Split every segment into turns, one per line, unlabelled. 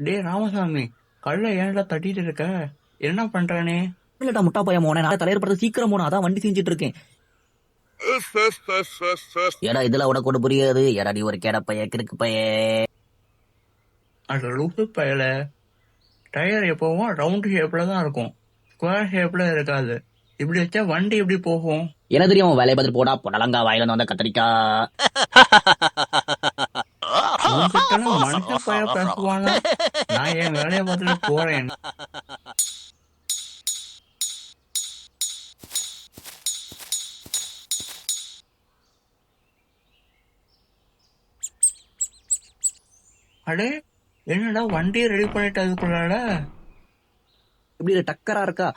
டே ராமசாமி, கல்ல ஏன்டா தட்டிட்டு இருக்க? என்ன பண்றானே?
இல்லடா முட்டா பையன் போனேன், நான் தலைவர் படத்தை சீக்கிரம் போனேன், அதான் வண்டி செஞ்சுட்டு இருக்கேன். ஏடா இதெல்லாம் உனக்கு ஒண்ணு புரியாது. ஏடா நீ ஒரு கேட பைய, கிறுக்கு பைய.
அது லூசு பயல. டயர் எப்பவும் ரவுண்ட் ஷேப்ல தான் இருக்கும், ஸ்கொயர் ஷேப்ல இருக்காது. இப்படி வச்சா வண்டி எப்படி போகும்?
என்ன தெரியும், வேலையை பார்த்துட்டு போடா புடலங்கா, வாயில வந்த கத்திரிக்கா.
உன்கிட்ட மனுஷ பய பேசுவானா? நான் என் வேலையை பார்த்துட்டு போறேன். அடே, என்னடா வண்டியை ரெடி பண்ணிட்டு அதுக்குள்ளாட?
இப்படி டக்கரா இருக்கா?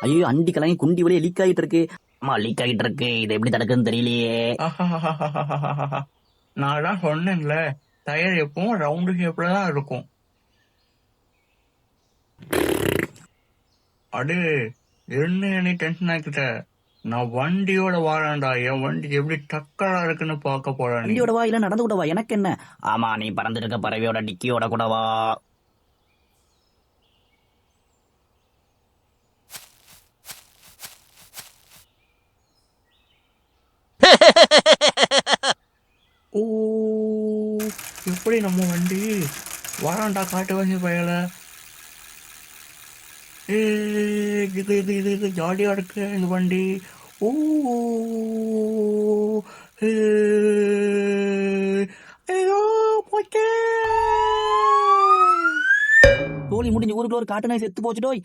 ஐயோ, அண்டி கலங்கி குண்டி வழியே லீக் ஆகிட்டு இருக்கு. ஆமா, லீக் ஆகிட்டு இருக்கு. இது எப்படி தடுக்குன்னு தெரியலையே.
நான் தான் சொன்னேன்ல, டயர் எப்பவும் ரவுண்ட் ஷேப்ல தான் இருக்கும். அடே, என்ன டென்ஷன் ஆக்கிட்ட? நான் வண்டியோட வாழாண்டா. என் வண்டி எப்படி டக்கரா இருக்குன்னு பார்க்க போறேன்.
வண்டியோட வா இல்ல நடந்து கூடவா, எனக்கு என்ன? ஆமா, நீ பறந்துட்டு இருக்க பறவையோட டிக்கியோட கூடவா.
ஓ, எப்படி நம்ம வண்டி வாழாண்டா காட்டு வாசி பயல. இது ஜாலியா இருக்கு இந்த வண்டி. ஓ, ஐயோ போச்சே.
தோழி முடிஞ்சு ஊருக்குள்ள ஒரு காட்டு நாய் செத்து போச்சுடோய்.